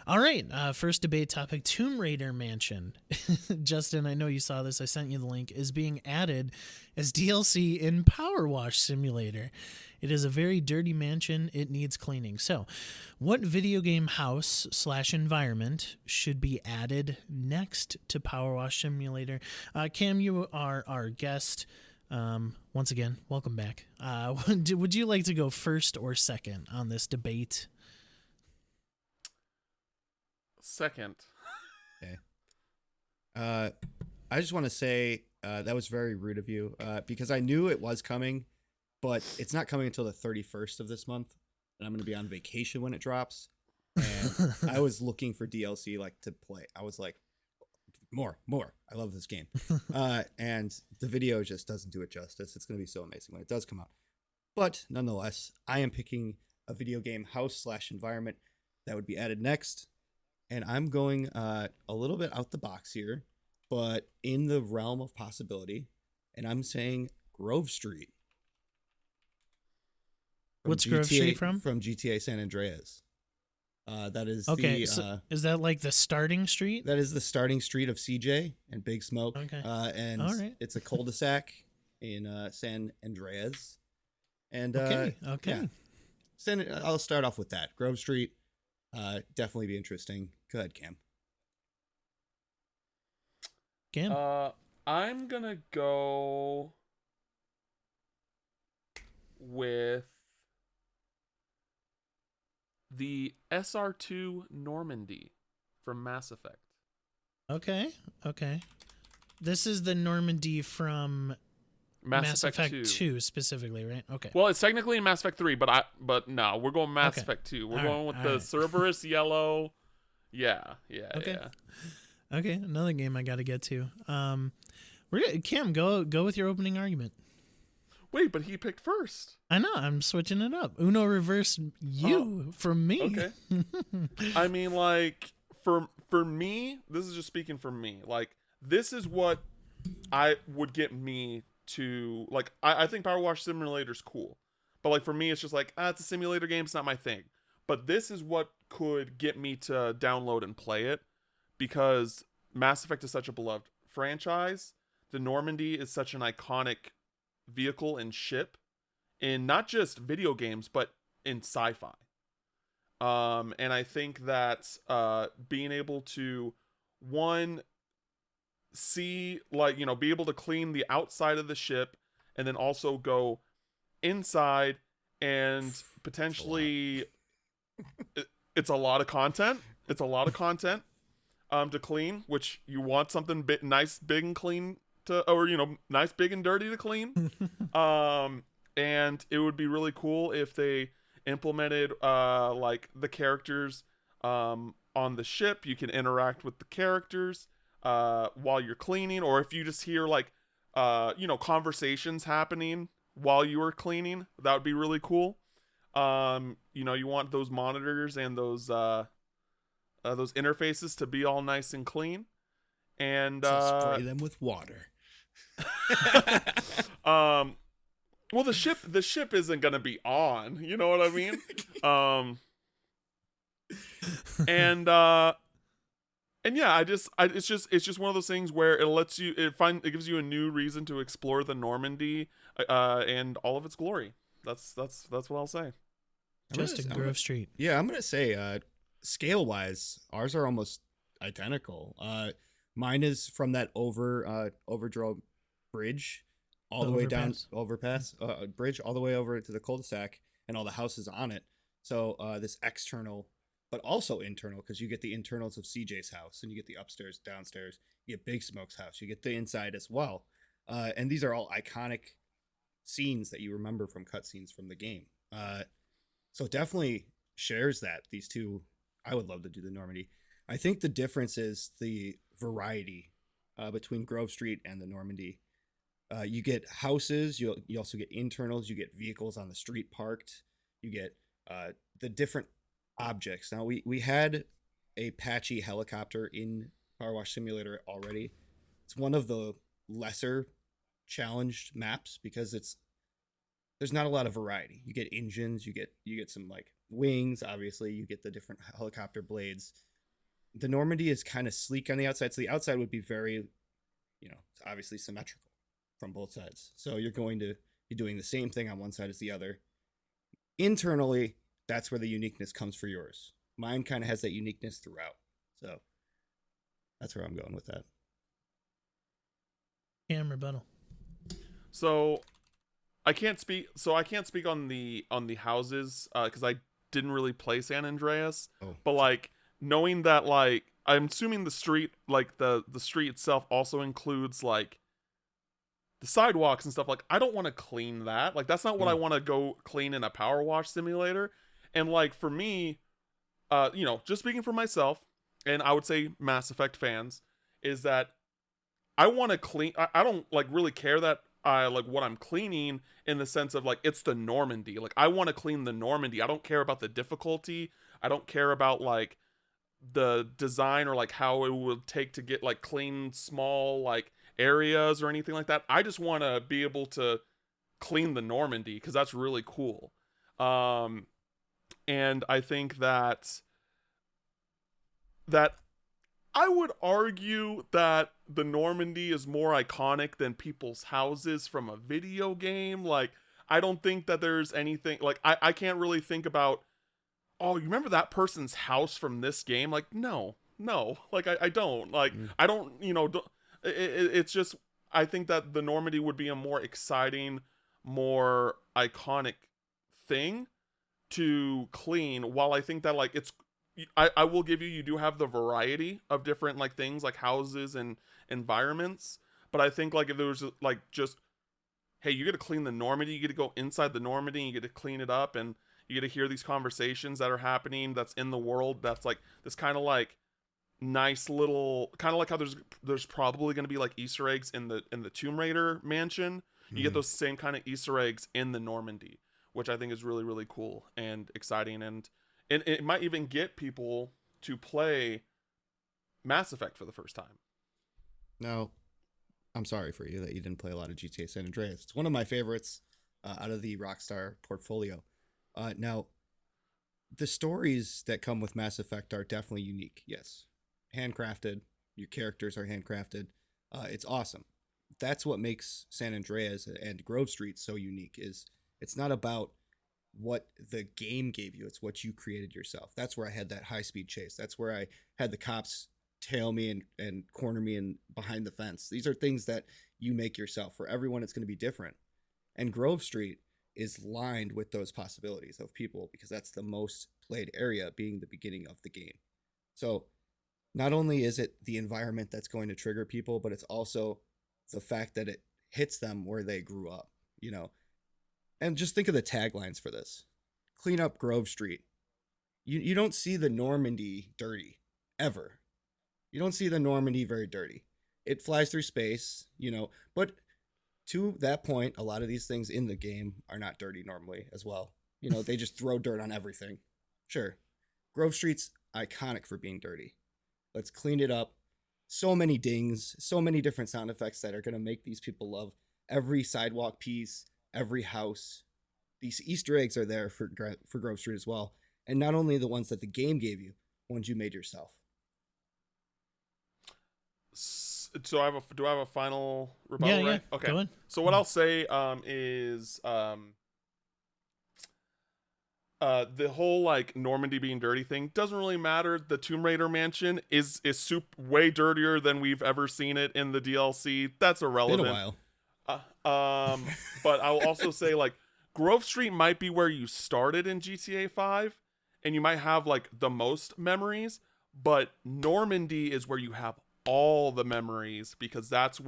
All right. First debate topic: Tomb Raider Mansion. Justin, I know you saw this. I sent you the link. Is being added as DLC in Power Wash Simulator. It is a very dirty mansion. It needs cleaning. So, what video game house / environment should be added next to Power Wash Simulator? Cam, you are our guest. Once again, welcome back. Would you like to go first or second on this debate? Second. Okay. I just want to say that was very rude of you because I knew it was coming, but it's not coming until the 31st of this month, and I'm going to be on vacation when it drops. And I was looking for DLC to play. I was like, more. I love this game. And the video just doesn't do it justice. It's going to be so amazing when it does come out. But nonetheless, I am picking a video game house / environment that would be added next. And I'm going a little bit out the box here, but in the realm of possibility. And I'm saying Grove Street. What's Grove Street from? From GTA San Andreas. That is okay. So is that like the starting street? That is the starting street of CJ and Big Smoke. Okay. And all right. It's a cul-de-sac in San Andreas. And okay. Yeah. I'll start off with that. Grove Street. Definitely be interesting. Go ahead, Cam. I'm gonna go with the SR2 Normandy from Mass Effect. Okay. This is the Normandy from Mass Effect 2 specifically, right? Okay. Well, it's technically in Mass Effect 3, but no, we're going Mass Effect 2. We're going with the Cerberus yellow. Yeah. Okay, another game I got to get to. Cam, go with your opening argument. Wait, but he picked first. I know. I'm switching it up. Uno reverse you from me. Okay. I mean, for me, this is just speaking for me. This is what I would get me to I think Power Wash Simulator's cool, but for me, it's just it's a simulator game. It's not my thing. But this is what could get me to download and play it, because Mass Effect is such a beloved franchise. The Normandy is such an iconic vehicle and ship in not just video games but in sci-fi. And I think that being able to see be able to clean the outside of the ship and then also go inside and potentially it's a lot of content. It's a lot of content to clean, which you want something nice, big and clean nice, big and dirty to clean. And it would be really cool if they implemented the characters on the ship. You can interact with the characters while you're cleaning, or if you just hear conversations happening while you are cleaning, that would be really cool. You want those monitors and those interfaces to be all nice and clean, and spray them with water. Well, the ship isn't gonna be on, you know what I mean? And yeah, it's just one of those things where it gives you a new reason to explore the Normandy and all of its glory. That's what I'll say. Just in Grove Street. Yeah, I'm gonna say scale wise, ours are almost identical. Mine is from that overdrove bridge all the way down bridge all the way over to the cul-de-sac and all the houses on it. So this external, but also internal, because you get the internals of CJ's house and you get the upstairs, downstairs, you get Big Smoke's house, you get the inside as well. And these are all iconic scenes that you remember from cutscenes from the game. So it definitely shares that. These two, I would love to do the Normandy. I think the difference is the variety between Grove Street and the Normandy. You get houses, you also get internals, you get vehicles on the street parked, you get the different objects. Now, we had a Apache helicopter in Power Wash Simulator already. It's one of the lesser challenged maps because there's not a lot of variety. You get engines, you get some wings, obviously, you get the different helicopter blades, the Normandy is kind of sleek on the outside. So the outside would be very, it's obviously symmetrical from both sides. So you're going to be doing the same thing on one side as the other. Internally, that's where the uniqueness comes for yours. Mine kind of has that uniqueness throughout. So that's where I'm going with that. Cam, rebuttal. So I can't speak on the houses because I didn't really play San Andreas. But like knowing that, like I'm assuming the street, like the street itself also includes like the sidewalks and stuff. Like I don't want to clean that. Like that's not what I want to go clean in a power wash simulator. And like for me, just speaking for myself, and I would say Mass Effect fans, is that I want to clean. I don't like really care that I like what I'm cleaning in the sense of like it's the Normandy. Like I want to clean the Normandy. I don't care about the difficulty. I don't care about like the design or like how it would take to get like clean small like areas or anything like that. I just want to be able to clean the Normandy because that's really cool. And I think that I would argue that the Normandy is more iconic than people's houses from a video game. Like, I don't think that there's anything like I can't really think about, oh, you remember that person's house from this game? Like, no, like I don't like I don't it's just I think that the Normandy would be a more exciting, more iconic thing to clean. While I think that like I will give you do have the variety of different like things like houses and environments, but I think like if there was like just, hey, you get to clean the Normandy, you get to go inside the Normandy, you get to clean it up, and you get to hear these conversations that are happening that's in the world. That's like this kind of like nice little kind of like how there's probably going to be like Easter eggs in the Tomb Raider mansion. You get those same kind of Easter eggs in the Normandy, which I think is really, really cool and exciting. And it might even get people to play Mass Effect for the first time. Now, I'm sorry for you that you didn't play a lot of GTA San Andreas. It's one of my favorites out of the Rockstar portfolio. Now, the stories that come with Mass Effect are definitely unique. Yes, handcrafted. Your characters are handcrafted. It's awesome. That's what makes San Andreas and Grove Street so unique. Is it's not about what the game gave you, it's what you created yourself. That's where I had that high-speed chase. That's where I had the cops tail me and corner me in behind the fence. These are things that you make yourself. For everyone, it's going to be different. And Grove Street is lined with those possibilities of people because that's the most played area, being the beginning of the game. So not only is it the environment that's going to trigger people, but it's also the fact that it hits them where they grew up, And just think of the taglines for this. Clean up Grove Street. You don't see the Normandy dirty, ever. You don't see the Normandy very dirty. It flies through space, but to that point, a lot of these things in the game are not dirty normally as well. They just throw dirt on everything. Sure. Grove Street's iconic for being dirty. Let's clean it up. So many dings, so many different sound effects that are going to make these people love every sidewalk piece, every house. These Easter eggs are there for Grove Street as well. And not only the ones that the game gave you, ones you made yourself. So do I have a final rebuttal? Yeah, right? Okay. Go ahead. So what I'll say is the whole like Normandy being dirty thing doesn't really matter. The Tomb Raider mansion is way dirtier than we've ever seen it in the DLC. That's irrelevant. Been a while. But I'll also say like Grove Street might be where you started in GTA 5 and you might have like the most memories, but Normandy is where you have all the memories because that's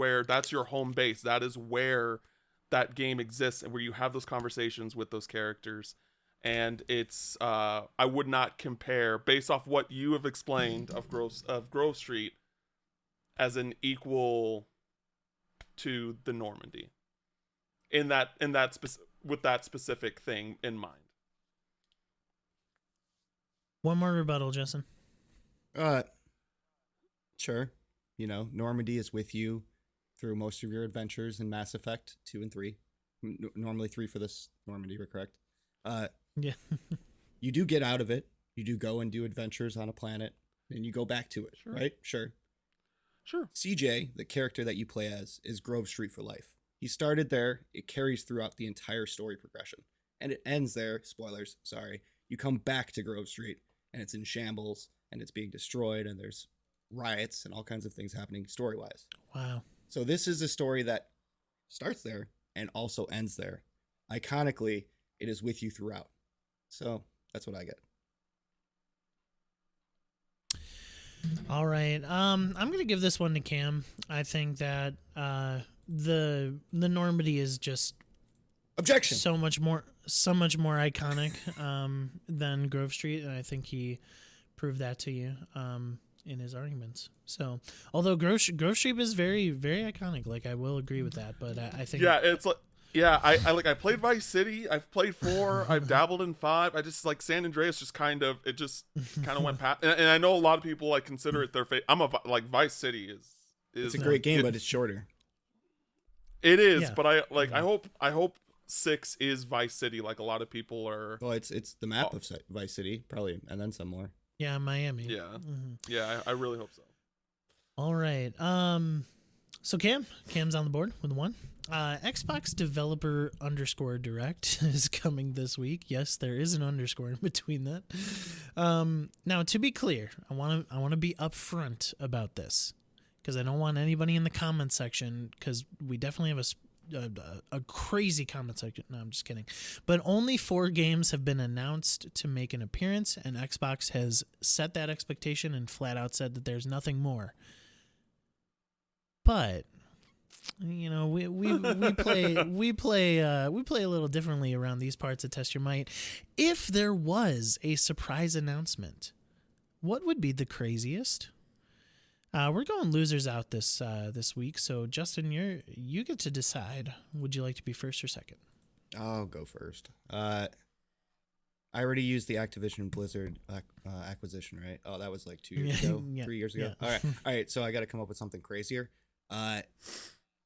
your home base. That is where that game exists and where you have those conversations with those characters. And it's I would not compare, based off what you have explained of Grove Street, as an equal to the Normandy with that specific thing in mind. One more rebuttal, Justin. Sure. Normandy is with you through most of your adventures in Mass Effect 2 and 3. Normally 3 for this Normandy, we're correct. Yeah. You do get out of it. You do go and do adventures on a planet. and you go back to it, Sure. right? Sure. Sure. CJ, the character that you play as, is Grove Street for life. He started there. It carries throughout the entire story progression. And it ends there. Spoilers, sorry. You come back to Grove Street, and it's in shambles, and it's being destroyed, and there's riots and all kinds of things happening story-wise. Wow. So this is a story that starts there and also ends there. Iconically, it is with you throughout. So that's what I get. All right. I'm gonna give this one to Cam. I think that the Normandy is just Objection. so much more iconic than Grove Street, and I think he proved that to you in his arguments. So, although Grove Street is very, very iconic, like I will agree with that, but I think It's like. Yeah, I played Vice City. I've played 4. I've dabbled in 5. I just like San Andreas. Just kind of went past. And I know a lot of people like consider it their favorite. like Vice City is. It's a great game, but it's shorter. It is, Yeah. but I hope 6 is Vice City. Like a lot of people are. Well, it's the map of Vice City, probably, and then some more. yeah, Miami. Yeah, Mhm. yeah. I really hope so. All right. So Cam's on the board with 1. Xbox developer _direct is coming this week. Yes, there is an underscore in between that. Now, to be clear, I want to be upfront about this because I don't want anybody in the comment section, because we definitely have a crazy comment section. No, I'm just kidding. But only 4 games have been announced to make an appearance, and Xbox has set that expectation and flat out said that there's nothing more. But you know, we play a little differently around these parts of Test Your Might. If there was a surprise announcement, what would be the craziest? We're going losers out this week. So Justin, you get to decide. Would you like to be first or second? I'll go first. I already used the Activision Blizzard acquisition, right? Oh, that was like 2 years ago, 3 years ago. Yeah. All right. So I got to come up with something crazier.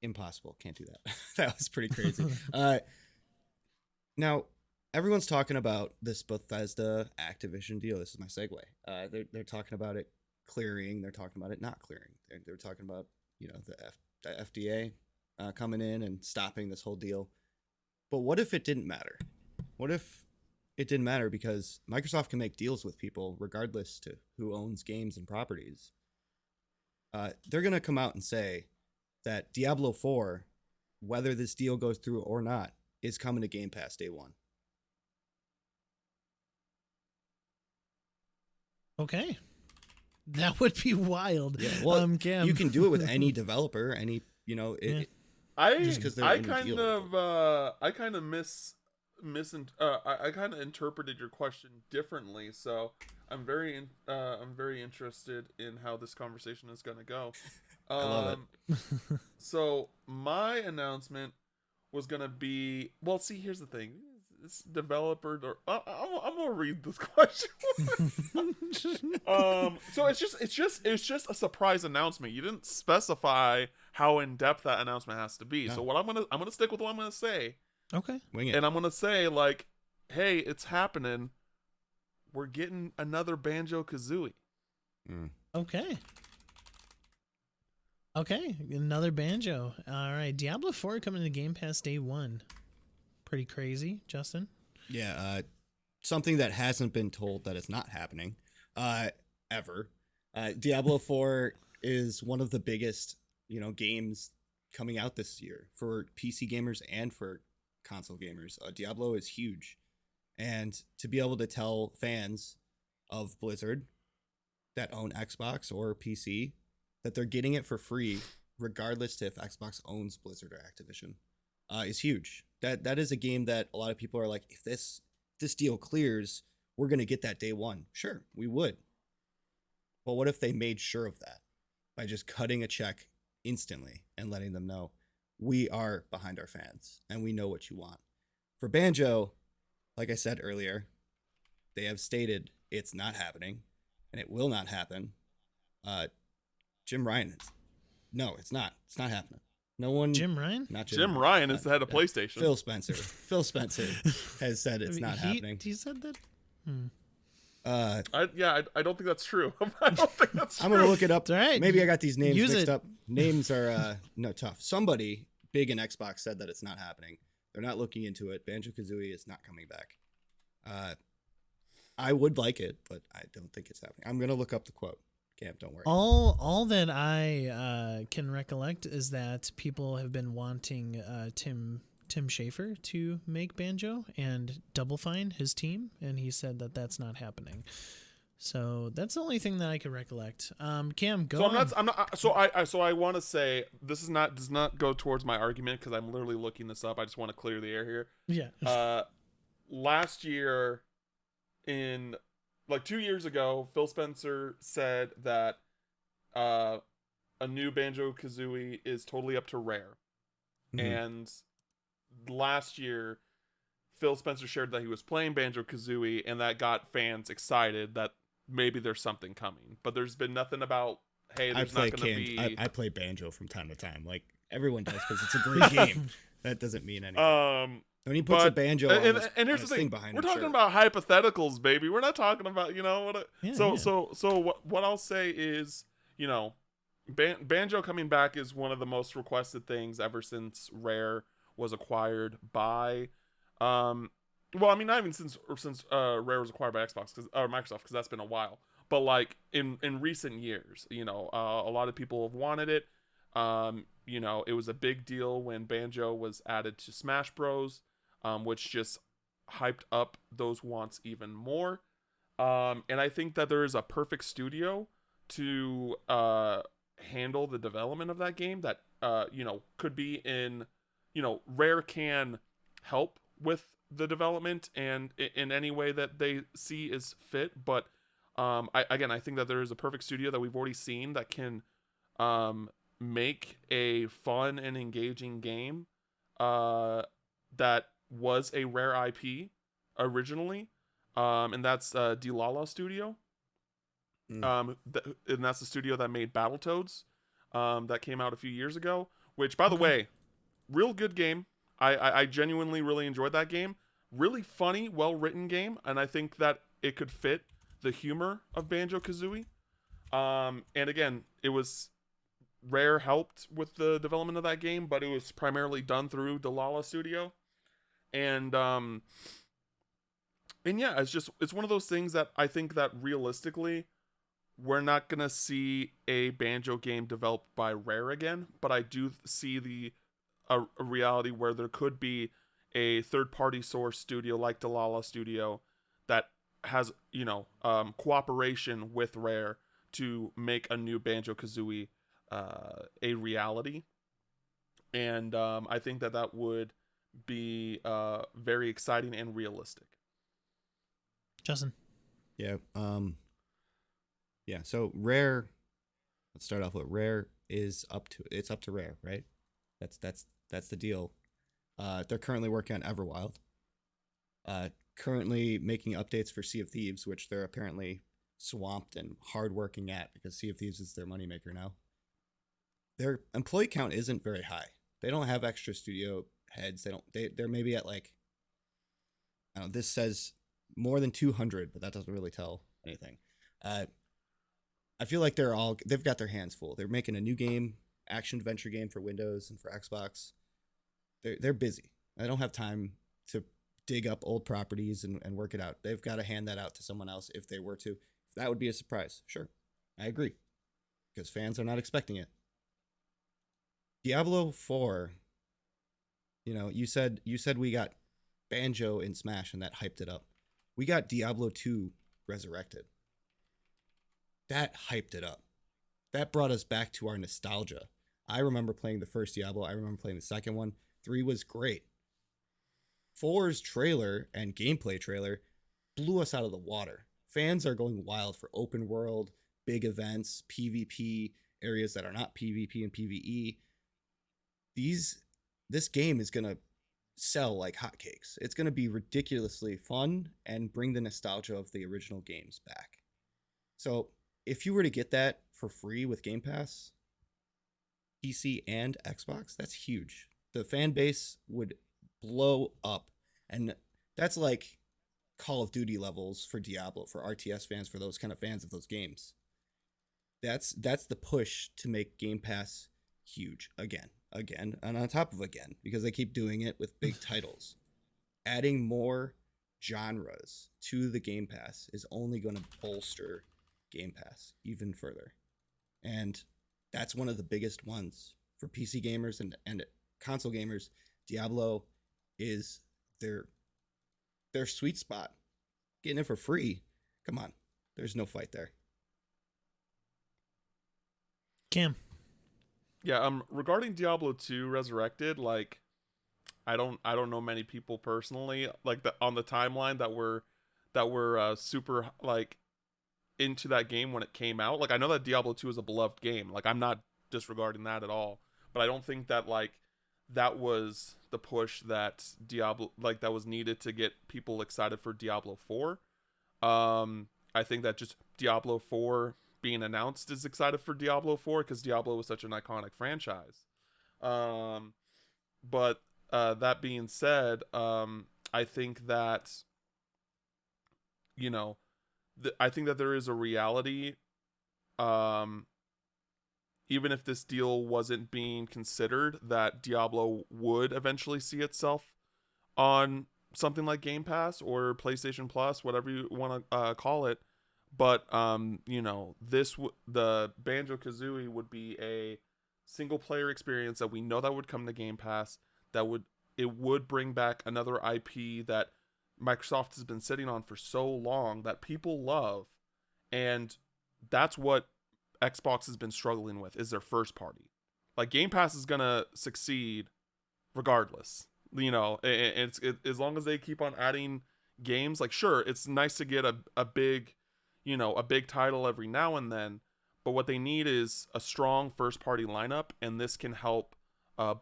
Impossible. Can't do that. That was pretty crazy. Now, everyone's talking about this Bethesda Activision deal. This is my segue. They're talking about it clearing. They're talking about it not clearing. They're talking about, you know, the FDA coming in and stopping this whole deal. But what if it didn't matter? What if it didn't matter because Microsoft can make deals with people regardless to who owns games and properties? They're going to come out and say that Diablo 4, whether this deal goes through or not, is coming to Game Pass day 1. Okay. That would be wild. Yeah, well, Cam. you can do it with any developer, any, you know, just 'cause they're I in the kind deal. of I kind of interpreted your question differently, so I'm very interested in how this conversation is going to go. I love it. So my announcement was going to be, well, see, here's the thing. It's developer or I'm going to read this question. So it's just a surprise announcement. You didn't specify how in depth that announcement has to be. No. So what I'm going to stick with what I'm going to say. Okay. Wing it. And I'm going to say, like, hey, it's happening. We're getting another Banjo-Kazooie. Okay. Okay, another Banjo. All right, Diablo 4 coming to Game Pass day 1. Pretty crazy, Justin. Yeah, something that hasn't been told that it's not happening ever. Diablo 4 is one of the biggest, you know, games coming out this year for PC gamers and for console gamers. Diablo is huge. And to be able to tell fans of Blizzard that own Xbox or PC that they're getting it for free, regardless to if Xbox owns Blizzard or Activision, is huge. That is a game that a lot of people are like, if this deal clears, we're going to get that day 1. Sure, we would. But what if they made sure of that by just cutting a check instantly and letting them know we are behind our fans and we know what you want? For Banjo, like I said earlier, they have stated it's not happening and it will not happen. Jim Ryan is. No, it's not. It's not happening. No one. Jim Ryan? Not Jim Ryan is the head of PlayStation. Phil Spencer. Phil Spencer has said it's not happening. He said that? I don't think that's true. I don't think that's I'm true. gonna look it up. It's all right. Maybe I got these names Use mixed it. up. Names are no tough. Somebody big in Xbox said that it's not happening. They're not looking into it. Banjo-Kazooie is not coming back. I would like it, but I don't think it's happening. I'm gonna look up the quote. Cam, don't worry. All that I can recollect is that people have been wanting Tim Schafer to make Banjo and Double Fine his team, and he said that that's not happening. So that's the only thing that I can recollect. Cam, go on. I'm not. So I want to say this does not go towards my argument because I'm literally looking this up. I just want to clear the air here. Yeah. Last year, in like 2 years ago, Phil Spencer said that a new Banjo-Kazooie is totally up to Rare. Mhm. And last year, Phil Spencer shared that he was playing Banjo-Kazooie, and that got fans excited that maybe there's something coming. But there's been nothing about, hey, there's not going to be... I play Banjo from time to time. Like, everyone does because it's a great game. That doesn't mean anything. When he puts a banjo on here's his the thing behind we're his talking shirt. about hypotheticals, baby. We're not talking about, you know, what. Yeah, So what I'll say is, you know, Banjo coming back is one of the most requested things ever since Rare was acquired by, well, I mean, not even since Rare was acquired by Xbox or Microsoft, because that's been a while. But like in recent years, you know, a lot of people have wanted it. You know, it was a big deal when Banjo was added to Smash Bros. Which just hyped up those wants even more. And I think that there is a perfect studio to handle the development of that game that, you know, could be in, you know, Rare can help with the development and in any way that they see is fit. But I think that there is a perfect studio that we've already seen that can make a fun and engaging game that was a Rare IP originally, and that's Dilala Studio. And that's the studio that made Battletoads, that came out a few years ago. Which, by the way, real good game. I genuinely really enjoyed that game. Really funny, well written game, and I think that it could fit the humor of Banjo-Kazooie. And again, it was Rare helped with the development of that game, but it was primarily done through Dilala Studio. And yeah, it's one of those things that I think that realistically we're not gonna see a Banjo game developed by Rare again, but I do see a reality where there could be a third-party source studio like Dilala Studio that has, you know, cooperation with Rare to make a new Banjo-Kazooie a reality. And I think that would be very exciting and realistic. Justin. Yeah. Yeah. So Rare. Let's start off with Rare is up to Rare, right? That's the deal. They're currently working on Everwild. Currently making updates for Sea of Thieves, which they're apparently swamped and hard working at because Sea of Thieves is their moneymaker now. Their employee count isn't very high. They don't have extra studio heads. They're maybe at like, I don't know, this says more than 200, but that doesn't really tell anything. I feel like they've got their hands full. They're making a new game, action adventure game for Windows and for Xbox. They're busy. I don't have time to dig up old properties and work it out. They've got to hand that out to someone else if they were to. That would be a surprise. Sure. I agree. Because fans are not expecting it. Diablo 4, you know, you said we got Banjo in Smash and that hyped it up. We got Diablo 2 Resurrected. That hyped it up. That brought us back to our nostalgia. I remember playing the first Diablo. I remember playing the second one. 3 was great. 4's trailer and gameplay trailer blew us out of the water. Fans are going wild for open world, big events, PvP, areas that are not PvP and PvE. This game is going to sell like hotcakes. It's going to be ridiculously fun and bring the nostalgia of the original games back. So if you were to get that for free with Game Pass, PC and Xbox, that's huge. The fan base would blow up. And that's like Call of Duty levels for Diablo, for RTS fans, for those kind of fans of those games. That's the push to make Game Pass huge again, and on top of again, because they keep doing it with big titles. Adding more genres to the Game Pass is only going to bolster Game Pass even further. And that's one of the biggest ones for PC gamers and console gamers. Diablo is their sweet spot. Getting it for free. Come on. There's no fight there. Cam. Yeah, regarding Diablo 2 Resurrected, like I don't know many people personally like on the timeline that were super like into that game when it came out. Like I know that Diablo 2 is a beloved game. Like I'm not disregarding that at all, but I don't think that like that was the push that Diablo like that was needed to get people excited for Diablo 4. I think that just Diablo 4 being announced is excited for Diablo 4 because Diablo was such an iconic franchise. But that being said, I think that I think that there is a reality, even if this deal wasn't being considered, that Diablo would eventually see itself on something like Game Pass or PlayStation Plus, whatever you want to call it. But the Banjo-Kazooie would be a single player experience that we know that would come to Game Pass. It would bring back another IP that Microsoft has been sitting on for so long that people love, and that's what Xbox has been struggling with, is their first party. Like Game Pass is gonna succeed regardless, as long as they keep on adding games. Like sure, it's nice to get a big title every now and then, but what they need is a strong first party lineup, and this can help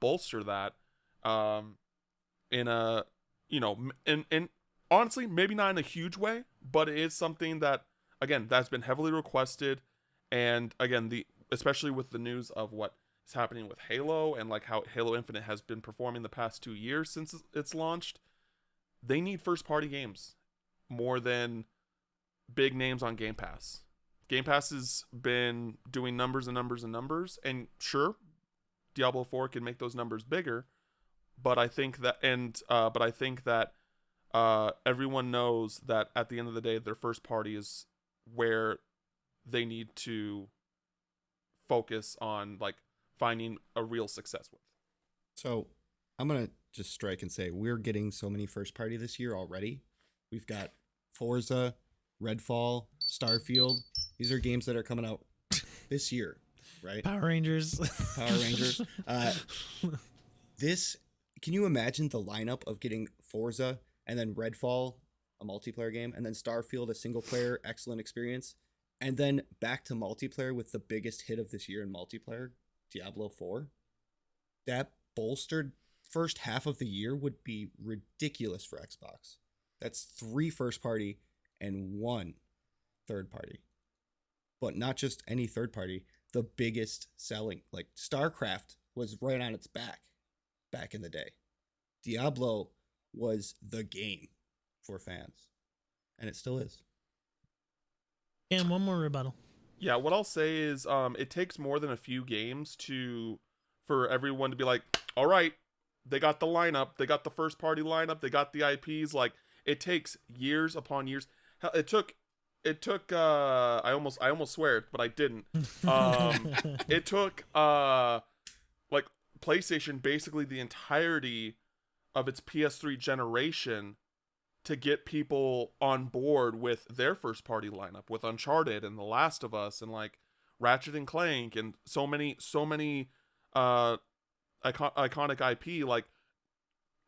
bolster that in a and honestly, maybe not in a huge way, but it is something that, again, that's been heavily requested. And again, especially with the news of what is happening with Halo and like how Halo Infinite has been performing the past 2 years since it's launched, they need first party games more than big names on Game Pass. Game Pass has been doing numbers and numbers and numbers, and sure, Diablo 4 can make those numbers bigger, but I think that everyone knows that at the end of the day, their first party is where they need to focus on, like finding a real success with. So I'm going to just strike and say we're getting so many first party this year already. We've got Forza, Redfall, Starfield. These are games that are coming out this year, right? Power Rangers. Can you imagine the lineup of getting Forza and then Redfall, a multiplayer game, and then Starfield, a single player, excellent experience, and then back to multiplayer with the biggest hit of this year in multiplayer, Diablo 4? That bolstered first half of the year would be ridiculous for Xbox. That's 3 first party and 1 third party. But not just any third party, the biggest selling. Like StarCraft was right on its back in the day. Diablo was the game for fans, and it still is. And one more rebuttal. Yeah, what I'll say is it takes more than a few games for everyone to be like, all right, they got the lineup, they got the first party lineup, they got the IPs. Like it takes years upon years. Hell, it took I almost swear it, but I didn't. It took like PlayStation basically the entirety of its PS3 generation to get people on board with their first party lineup, with Uncharted and The Last of Us and like Ratchet and Clank and so many iconic IP. Like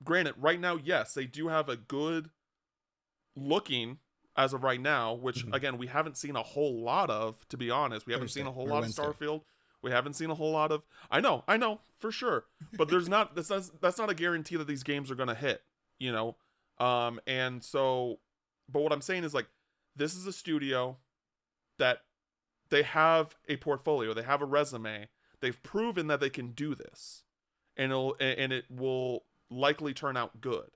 granted, right now, yes, they do have a good looking as of right now, which again, we haven't seen a whole lot of, to be honest. We haven't seen a whole lot of Starfield. We haven't seen a whole lot of, I know for sure, but that's not a guarantee that these games are going to hit, and so, but what I'm saying is like, this is a studio that they have a portfolio, they have a resume, they've proven that they can do this, and it will likely turn out good.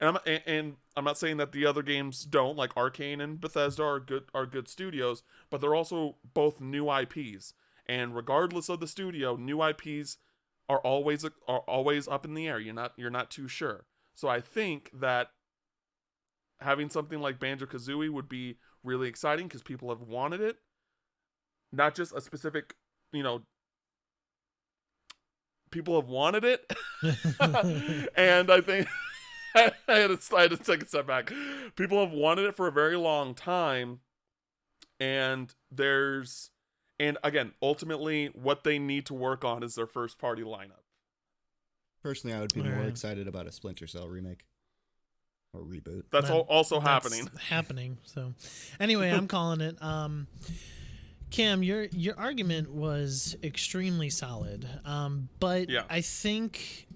and I'm not saying that the other games don't, like Arcane and Bethesda are good studios, but they're also both new IPs. And regardless of the studio, new IPs are always up in the air. You're not too sure. So I think that having something like Banjo-Kazooie would be really exciting because people have wanted it. Not just a specific, people have wanted it. And I think I had to take a step back. People have wanted it for a very long time. And again, ultimately, what they need to work on is their first party lineup. Personally, I would be more excited about a Splinter Cell remake or reboot. That's also happening. So, anyway, I'm calling it. Cam, your argument was extremely solid. But yeah. I think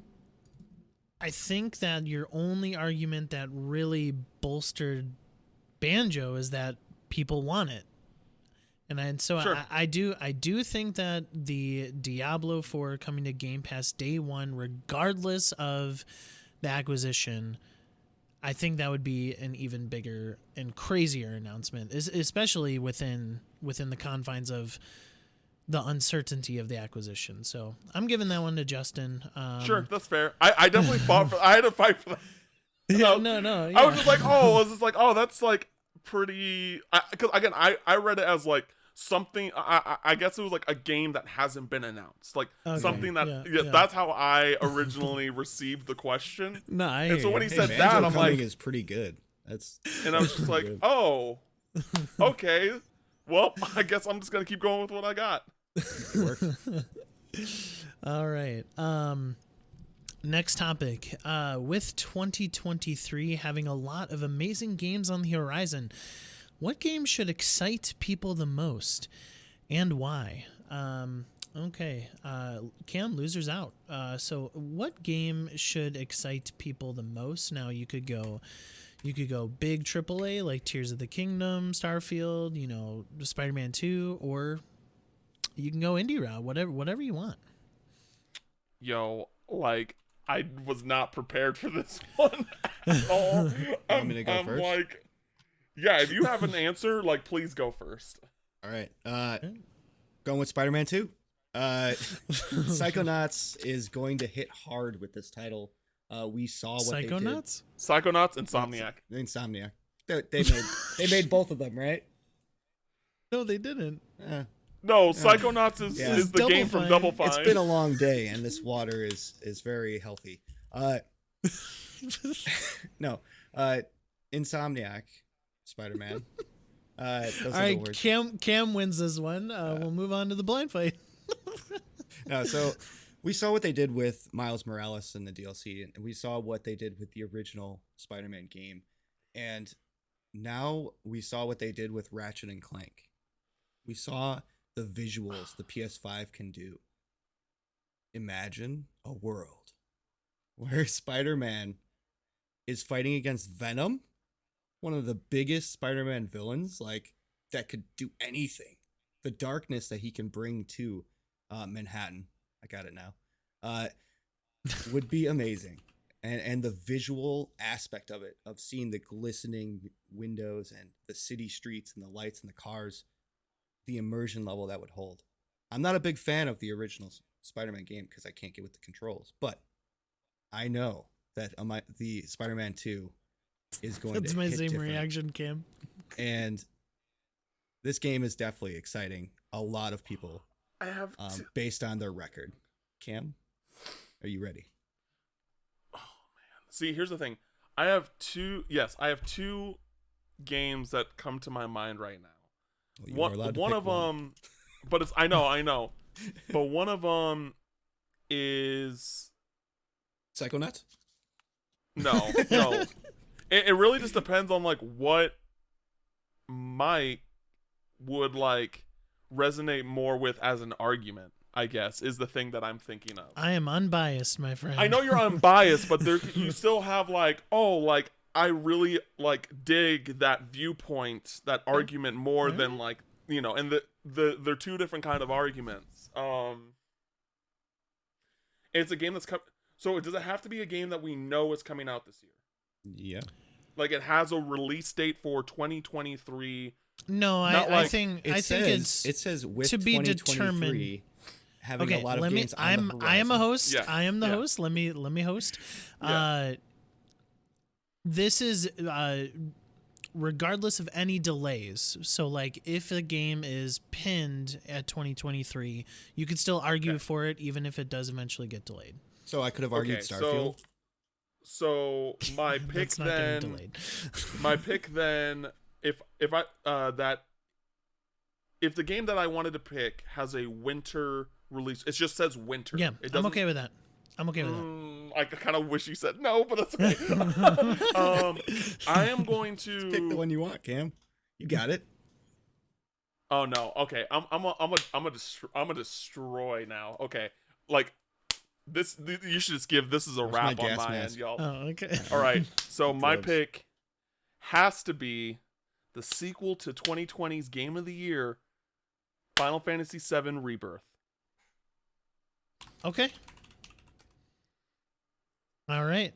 that your only argument that really bolstered Banjo is that people want it. And so sure. I do think that the Diablo 4 coming to Game Pass day one, regardless of the acquisition, I think that would be an even bigger and crazier announcement, especially within the confines of the uncertainty of the acquisition. So I'm giving that one to Justin. Sure, that's fair. I definitely fought for. I had to fight for that. No. Yeah. I was just like, that's like pretty. Because again, I read it as like something. I guess it was like a game that hasn't been announced, like something that. Yeah, that's how I originally received the question. No, and so when he said that, I'm like, is pretty good. And I was just like, oh, okay. Well, I guess I'm just gonna keep going with what I got. All right. Next topic. With 2023 having a lot of amazing games on the horizon, what game should excite people the most, and why? Okay. Cam, loser's out. So, what game should excite people the most? Now, you could go big AAA like Tears of the Kingdom, Starfield, Spider-Man 2, or you can go indie route, whatever you want. Yo, like, I was not prepared for this one at all. I'm gonna go first. Like, yeah, if you have an answer, like, please go first. All right. Going with Spider-Man 2. Psychonauts is going to hit hard with this title. We saw what Psychonauts? Psychonauts, Insomniac. Insomniac. They made both of them, right? No, they didn't. No, Psychonauts is the game from Double Fine. It's been a long day, and this water is very healthy. No, Insomniac, Spider-Man. All right, Cam wins this one. We'll move on to the blind fight. No, so we saw what they did with Miles Morales in the DLC, and we saw what they did with the original Spider-Man game, and now we saw what they did with Ratchet and Clank. We saw the visuals the PS5 can do. Imagine a world where Spider-Man is fighting against Venom, one of the biggest Spider-Man villains, like, that could do anything. The darkness that he can bring to Manhattan, I got it now, would be amazing. And the visual aspect of it, of seeing the glistening windows and the city streets and the lights and the cars, the immersion level that would hold. I'm not a big fan of the original Spider-Man game because I can't get with the controls, but I know that the Spider-Man 2 is going That's to my hit same different. reaction, Cam. And this game is definitely exciting a lot of people. I have based on their record. Cam, are you ready? Oh man. See, here's the thing. I have two games that come to my mind right now. Well, one of them, but it's I know. But one of them is Psychonauts? No. It really just depends on like what Mike would like resonate more with as an argument, I guess, is the thing that I'm thinking of. I am unbiased, my friend. I know you're unbiased, but you still have like, I really like dig that viewpoint, that argument more than like, and they're two different kind of arguments. It's a game that's so does it have to be a game that we know is coming out this year? Yeah. Like it has a release date for 2023. No, Not I like- think It says with to be 2023 having okay. a lot of Let me. games on the I am a horizon. host. Yeah, I am the yeah. host. Let me host. Yeah. This is regardless of any delays. So like if a game is pinned at 2023, you could still argue Okay. for it even if it does eventually get delayed. So I could have argued Okay, Starfield. so my pick That's not getting then delayed. my pick then if the game that I wanted to pick has a winter release, it just says winter. Yeah, It I'm doesn't- okay with that. I'm okay with that. I kind of wish you said no, but that's okay. I am going to Pick the one you want, Cam. You got it. Oh no. Okay. I'm a destroy now. Okay. Like this you should just give this is a Where's my wrap on gas my mask? end, y'all. Oh, okay. All right. So my Gloves. pick has to be the sequel to 2020's Game of the Year, Final Fantasy VII Rebirth. Okay. All right.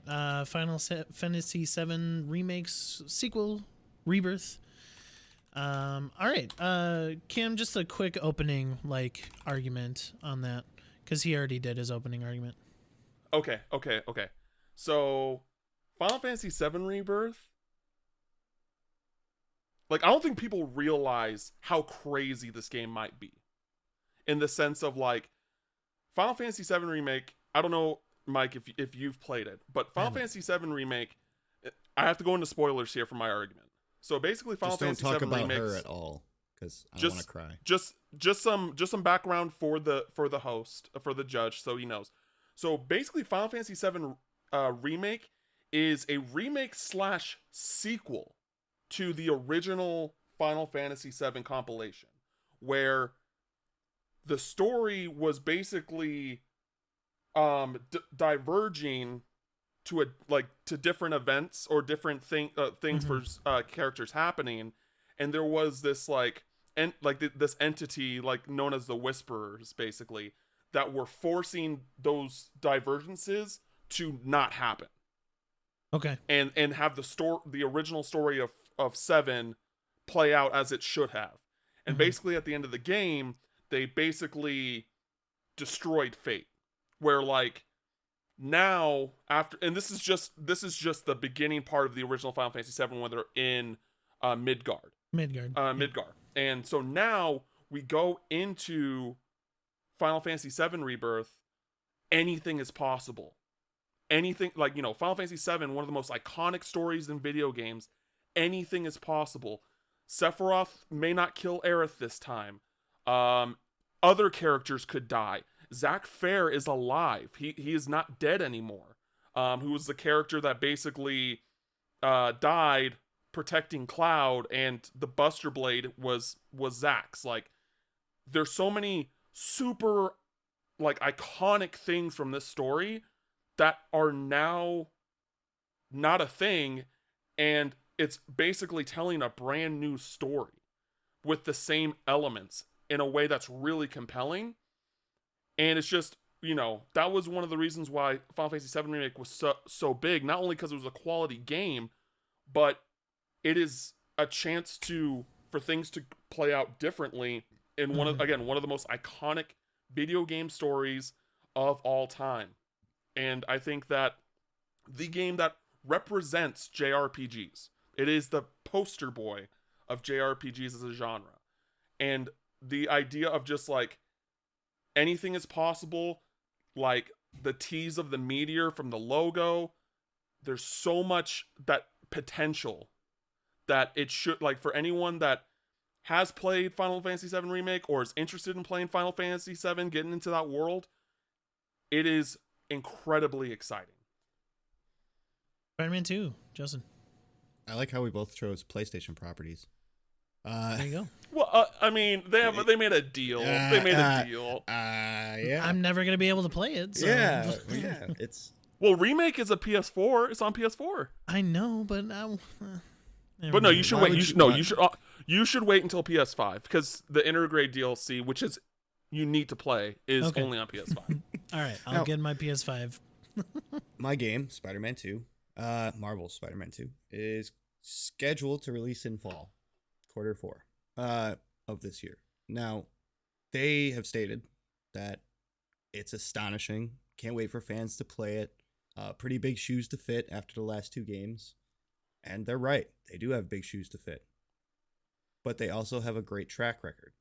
Fantasy VII remakes sequel rebirth. All right. Cam, just a quick opening argument on that because he already did his opening argument. Okay. So Final Fantasy VII Rebirth. Like, I don't think people realize how crazy this game might be. In the sense of, like, Final Fantasy VII Remake, I don't know, Mike, if you've played it, but Final Fantasy VII Remake, I have to go into spoilers here for my argument. So basically, Final Just don't Fantasy talk VII about Remakes, her at all, because I don't want to cry. just some background for the host, for the judge, so he knows. So basically, Final Fantasy VII Remake is a remake / sequel to the original Final Fantasy VII compilation, where the story was basically diverging to to different events or different things for characters happening, and there was this this entity known as the Whisperers, basically, that were forcing those divergences to not happen. Okay. And have the original story of 7 play out as it should have. And basically at the end of the game, they basically destroyed Fate. Where now after, and this is just the beginning part of the original Final Fantasy VII when they're in Midgard. Midgard. And so now we go into Final Fantasy VII Rebirth. Anything is possible. Anything, Final Fantasy VII, one of the most iconic stories in video games. Anything is possible. Sephiroth may not kill Aerith this time. Other characters could die. Zack Fair is alive. He is not dead anymore. Who was the character that basically died protecting Cloud, and the Buster Blade was Zack's. There's so many super iconic things from this story that are now not a thing, and it's basically telling a brand new story with the same elements in a way that's really compelling. And it's just, that was one of the reasons why Final Fantasy VII Remake was so big, not only because it was a quality game, but it is a chance for things to play out differently in one of the most iconic video game stories of all time. And I think that the game that represents JRPGs, it is the poster boy of JRPGs as a genre. And the idea of just anything is possible, the tease of the meteor from the logo, there's so much that potential that it should, for anyone that has played Final Fantasy VII Remake or is interested in playing Final Fantasy VII, getting into that world, it is incredibly exciting. Spider-Man 2, Justin. I like how we both chose PlayStation properties. There you go. Well, I mean, they made a deal. They made a deal. Yeah. I'm never gonna be able to play it. So. Yeah. It's Well, Remake is a PS4. It's on PS4. I know, but But no, you should Why wait. would You should wait until PS5 because the Intergrade DLC, which is you need to play, is Okay. only on PS5. All right, I'll Now- get my PS5. my game, Spider-Man 2. Marvel's Spider-Man 2 is scheduled to release in fall, Q4 of this year. Now, they have stated that it's astonishing. Can't wait for fans to play it. Pretty big shoes to fit after the last 2 games. And they're right. They do have big shoes to fit. But they also have a great track record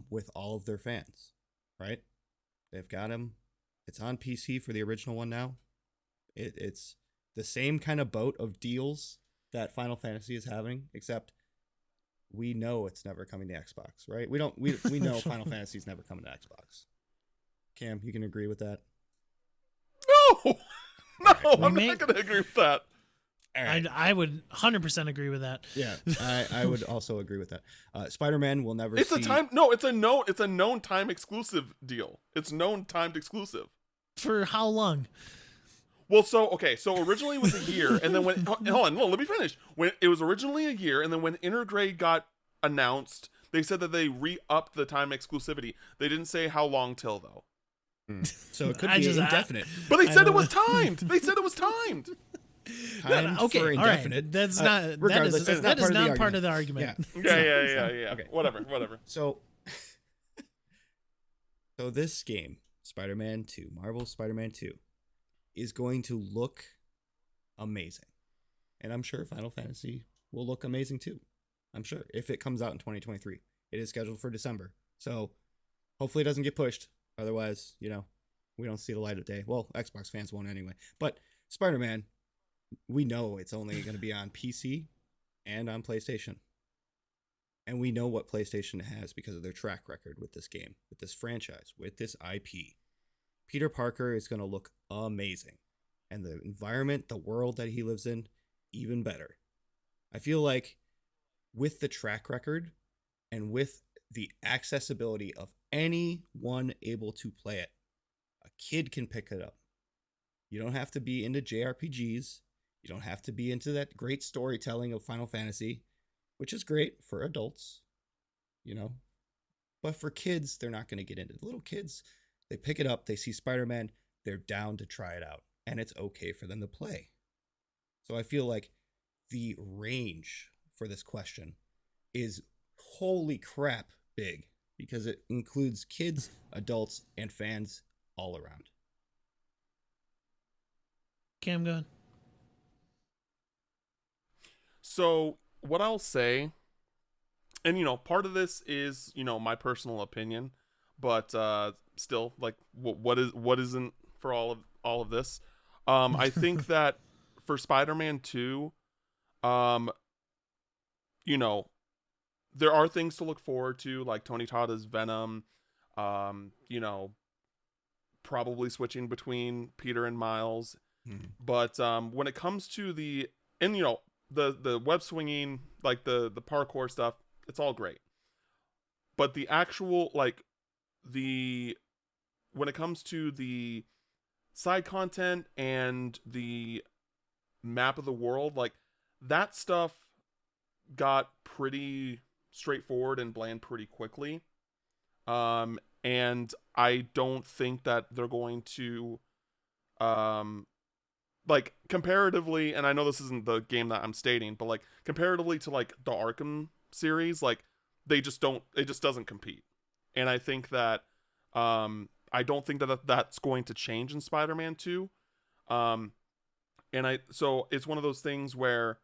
with all of their fans, right? They've got them. It's on PC for the original one now. It's the same kind of boat of deals that Final Fantasy is having, except we know it's never coming to Xbox, right? We know Final Fantasy is never coming to Xbox. Cam, you can agree with that? No, no, I'm not going to agree with that. Right. I would 100% agree with that. Yeah, I would also agree with that. Spider-Man will never. It's a known time exclusive deal. It's known timed exclusive. For how long? Well, so originally it was a year, and then when hold on, no, let me finish. When it was originally a year, and then when Intergrade got announced, they said that they re-upped the time exclusivity. They didn't say how long till though. So it could be indefinite. But they said it was timed. They said it was timed. Okay, for all right. indefinite. That's not. Regardless, that is not part of the argument. argument. Yeah. Okay. Whatever. So this game, Spider-Man 2, Marvel's Spider-Man 2, is going to look amazing. And I'm sure Final Fantasy will look amazing too. I'm sure if it comes out in 2023. It is scheduled for December. So hopefully it doesn't get pushed. Otherwise, we don't see the light of day. Well, Xbox fans won't anyway. But Spider-Man, we know it's only going to be on PC and on PlayStation. And we know what PlayStation has because of their track record with this game, with this franchise, with this IP. Peter Parker is going to look amazing. And the environment, the world that he lives in, even better. I feel like with the track record and with the accessibility of anyone able to play it, a kid can pick it up. You don't have to be into JRPGs. You don't have to be into that great storytelling of Final Fantasy, which is great for adults, But for kids, they're not going to get into it. Little kids, they pick it up, they see Spider-Man, they're down to try it out, and it's okay for them to play. So I feel like the range for this question is holy crap big because it includes kids, adults, and fans all around. Cam, go ahead. So what I'll say, and part of this is my personal opinion, but still, like, what isn't for all of this? I think that for Spider-Man 2, there are things to look forward to, like Tony Todd's Venom, probably switching between Peter and Miles. But when it comes to the web swinging, like the parkour stuff, it's all great. But the actual, when it comes to the side content and the map of the world, like, that stuff got pretty straightforward and bland pretty quickly. And I don't think that they're going to, comparatively, and I know this isn't the game that I'm stating, but comparatively to the Arkham series, it just doesn't compete. And I think that, I don't think that that's going to change in Spider-Man 2. So it's one of those things where,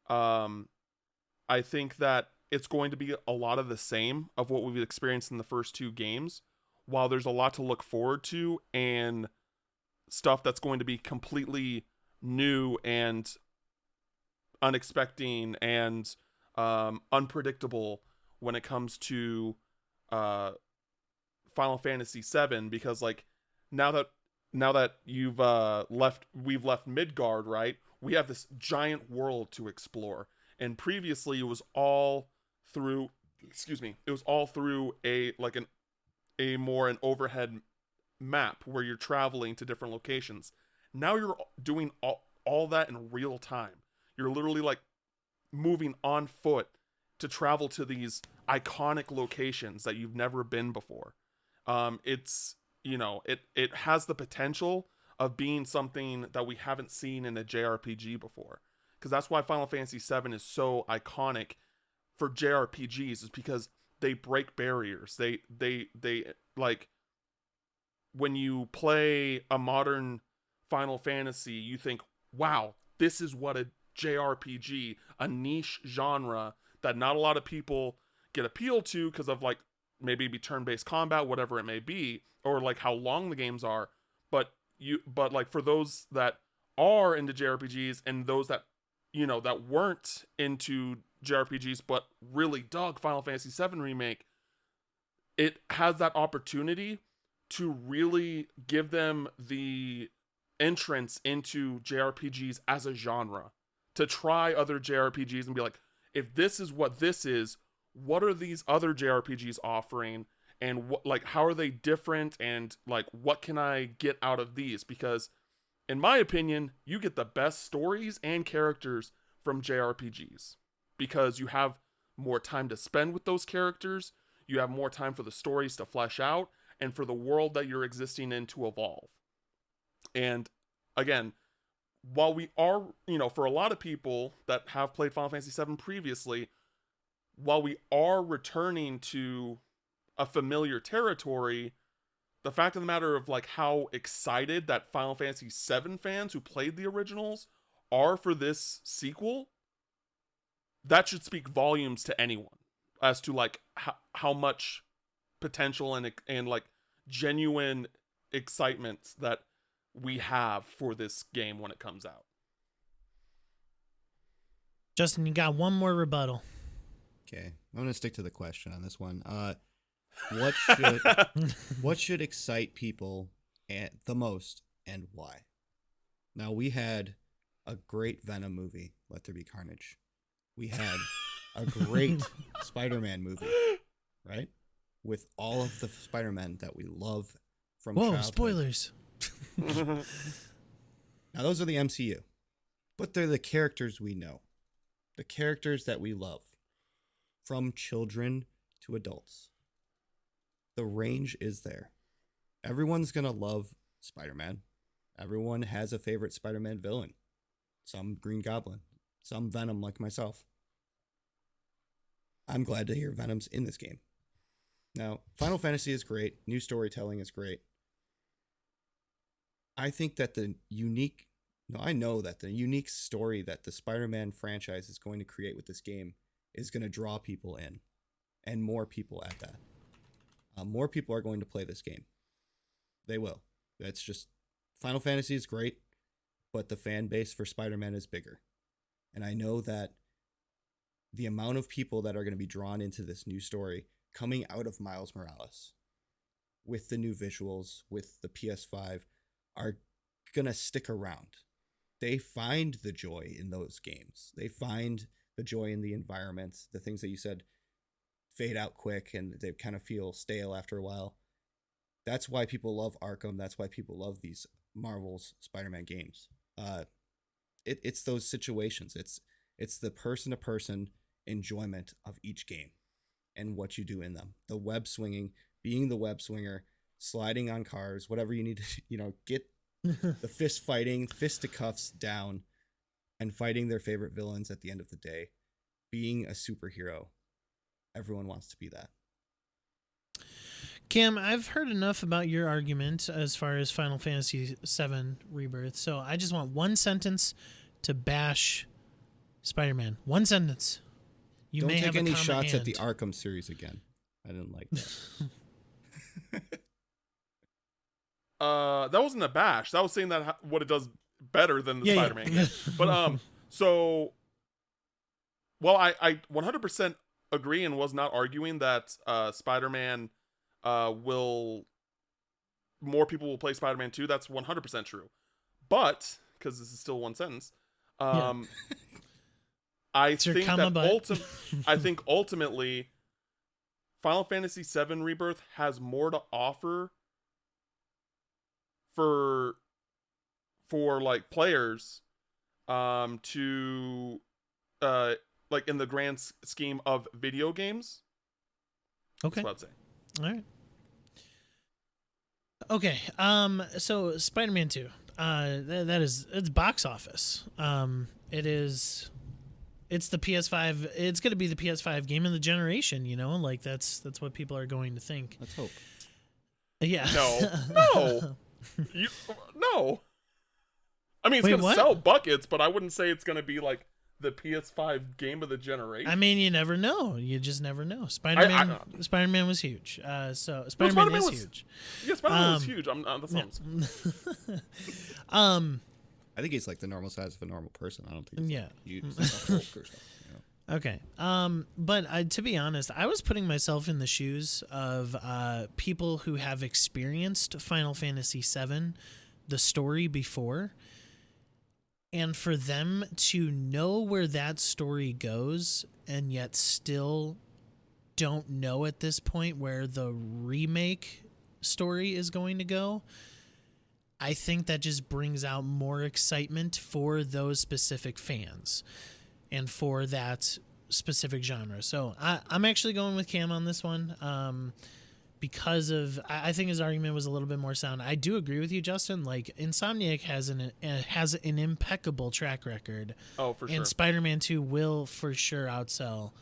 I think that it's going to be a lot of the same of what we've experienced in the first 2 games, while there's a lot to look forward to and stuff that's going to be completely new and unexpected and unpredictable when it comes to Final Fantasy VII, because now that we've left Midgard, right? We have this giant world to explore. And previously it was all through an overhead map where you're traveling to different locations. Now you're doing all that in real time. You're literally moving on foot to travel to these iconic locations that you've never been before. It has the potential of being something that we haven't seen in a JRPG before. Because that's why Final Fantasy VII is so iconic for JRPGs, is because they break barriers. They like, when you play a modern Final Fantasy, you think, wow, this is what a JRPG, a niche genre that not a lot of people get appealed to because of, like, maybe be turn-based combat, whatever it may be, or like how long the games are. But like, for those that are into JRPGs and those that, you know, that weren't into JRPGs but really dug Final Fantasy VII Remake, it has that opportunity to really give them the entrance into JRPGs as a genre, to try other JRPGs and be like, if this is what this is, what are these other JRPGs offering, and what, like, how are they different, and like, what can I get out of these? Because in my opinion, you get the best stories and characters from JRPGs because you have more time to spend with those characters, you have more time for the stories to flesh out, and for the world that you're existing in to evolve. And again, while we are, you know, for a lot of people that have played Final Fantasy VII previously, while we are returning to a familiar territory, the fact of the matter of, like, how excited that Final Fantasy VII fans who played the originals are for this sequel, that should speak volumes to anyone as to, like, how much potential and like genuine excitement that we have for this game when it comes out. Justin, you got one more rebuttal. Okay, I'm gonna stick to the question on this one. What should excite people the most, and why? Now, we had a great Venom movie, Let There Be Carnage. We had a great Spider-Man movie, right? With all of the Spider-Man that we love from childhood. Spoilers. Now, those are the MCU, but they're the characters we know, the characters that we love, from children to adults. The range is there. Everyone's going to love Spider-Man. Everyone has a favorite Spider-Man villain. Some Green Goblin, some Venom like myself. I'm glad to hear Venom's in this game. Now, Final Fantasy is great. New storytelling is great. I think that I know that the unique story that the Spider-Man franchise is going to create with this game is going to draw people in, and more people at that. More people are going to play this game. They will. That's just, Final Fantasy is great, but the fan base for Spider-Man is bigger. And I know that the amount of people that are going to be drawn into this new story coming out of Miles Morales, with the new visuals, with the PS5, are going to stick around. They find the joy in those games. They find the joy in the environments, the things that you said fade out quick and they kind of feel stale after a while. That's why people love Arkham. That's why people love these Marvel's Spider-Man games. It's those situations. It's the person-to-person enjoyment of each game and what you do in them. The web swinging, being the web swinger, sliding on cars, whatever you need to, get the fisticuffs down, and fighting their favorite villains at the end of the day. Being a superhero. Everyone wants to be that. Cam, I've heard enough about your argument as far as Final Fantasy VII Rebirth, so I just want one sentence to bash Spider-Man. One sentence. You Don't may take have any a shots hand. at the Arkham series again. I didn't like that. That wasn't a bash. That was saying that what it does better than the Spider-Man game. But so, well, I 100% agree and was not arguing that Spider-Man more people will play Spider-Man 2. That's 100% true. But because this is still one sentence, I think ultimately Final Fantasy VII Rebirth has more to offer for like players to like in the grand scheme of video games. Okay. That's what I'd say. All right. Okay. So Spider-Man 2. It's box office. It's the PS5. It's going to be the PS5 game of the generation. Like that's what people are going to think. Let's hope. Yeah. No. No. I mean, it's going to sell buckets, but I wouldn't say it's going to be like the PS5 game of the generation. I mean, you never know. You just never know. Spider-Man was huge. So Spider-Man is huge. Yeah, Spider-Man was huge. That's not I think he's like the normal size of a normal person. I don't think he's huge, like a Hulk or something. Okay. But to be honest, I was putting myself in the shoes of people who have experienced Final Fantasy VII, the story before, and for them to know where that story goes and yet still don't know at this point where the remake story is going to go. I think that just brings out more excitement for those specific fans and for that specific genre. So I'm actually going with Cam on this one because of I think his argument was a little bit more sound. I do agree with you, Justin. Like Insomniac has an impeccable track record. Oh, for sure. And Spider-Man 2 will for sure outsell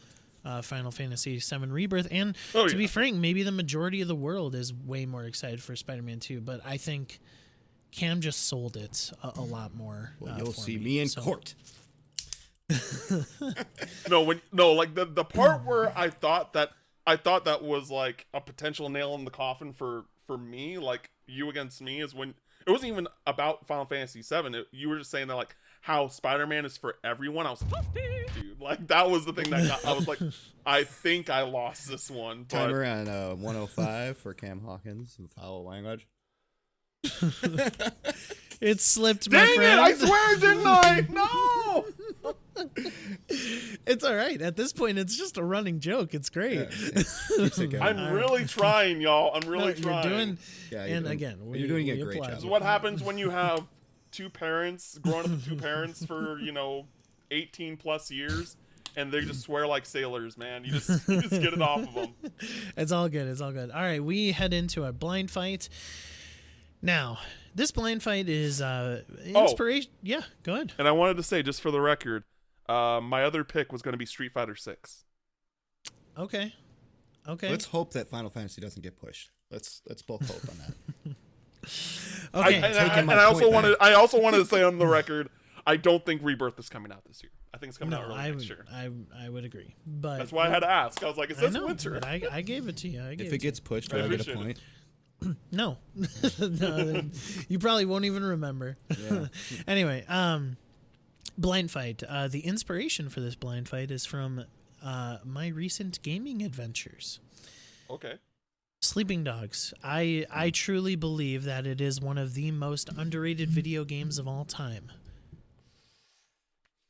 Final Fantasy VII Rebirth. And to be frank, maybe the majority of the world is way more excited for Spider-Man 2. But I think Cam just sold it a lot more. Well, you'll see me in court. Like the part where I thought that was like a potential nail in the coffin for me, like you against me, is when it wasn't even about Final Fantasy VII. You were just saying that like how Spider-Man is for everyone. I was like, dude, like that was the thing that I was like, I think I lost this one. Timer on 105 for Cam Hawkins and foul language. It slipped, my Dang friend. it, I swear, didn't I? No. It's all right. At this point, it's just a running joke. It's great. I'm really trying, y'all. I'm really trying. You're doing a great job. This is what happens when you have two parents, growing up with two parents for 18 plus years, and they just swear like sailors, man. You just get it off of them. It's all good. It's all good. All right, we head into a blind fight. Now, this blind fight is inspiration. Yeah, go ahead. And I wanted to say, just for the record, my other pick was going to be Street Fighter 6. Okay. Let's hope that Final Fantasy doesn't get pushed. Let's both hope on that. Okay. I also wanted to say on the record, I don't think Rebirth is coming out this year. I think it's coming out early next year. I would agree, but that's why I had to ask. I was like, it says winter. But I gave it to you. If it gets pushed, do I get a point? No. No, you probably won't even remember. Yeah. Anyway, blind fight. The inspiration for this blind fight is from my recent gaming adventures. Okay. Sleeping Dogs. I truly believe that it is one of the most underrated video games of all time.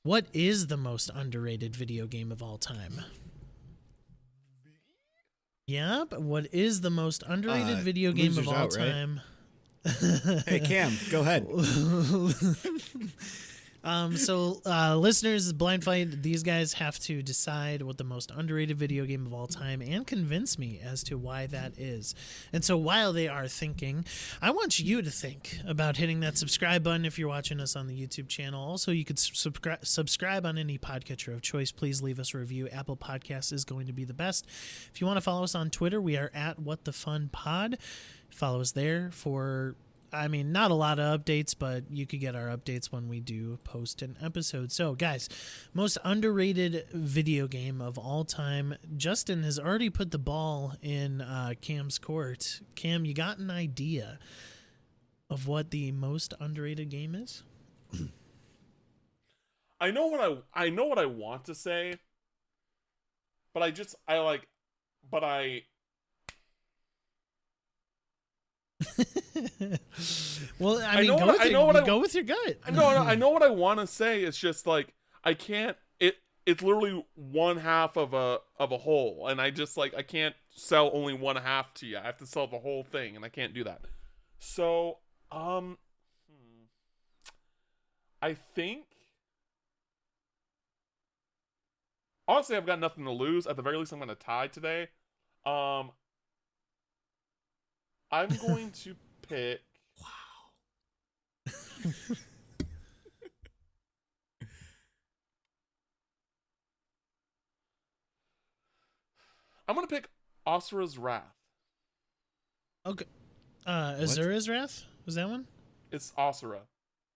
What is the most underrated video game of all time? Yeah, but what is the most underrated video game of all time? Right? Hey, Cam, go ahead. Listeners, blind fight, these guys have to decide what the most underrated video game of all time and convince me as to why that is. And so while they are thinking, I want you to think about hitting that subscribe button if you're watching us on the YouTube channel. Also, you could subscribe on any podcatcher of choice. Please leave us a review. Apple Podcasts is going to be the best. If you want to follow us on Twitter, we are at WhatTheFunPod. Follow us there for... not a lot of updates, but you could get our updates when we do post an episode. So, guys, most underrated video game of all time. Justin has already put the ball in Cam's court. Cam, you got an idea of what the most underrated game is? I know what I want to say, but Well, go with your gut. No, I know what I want to say. It's just like I can't. It's literally one half of a whole, and I just I can't sell only one half to you. I have to sell the whole thing, and I can't do that. So, I think honestly, I've got nothing to lose. At the very least, I'm going to tie today. I'm going to pick. I'm gonna pick Asura's Wrath. Okay. What? Azura's Wrath? Was that one? It's Asura.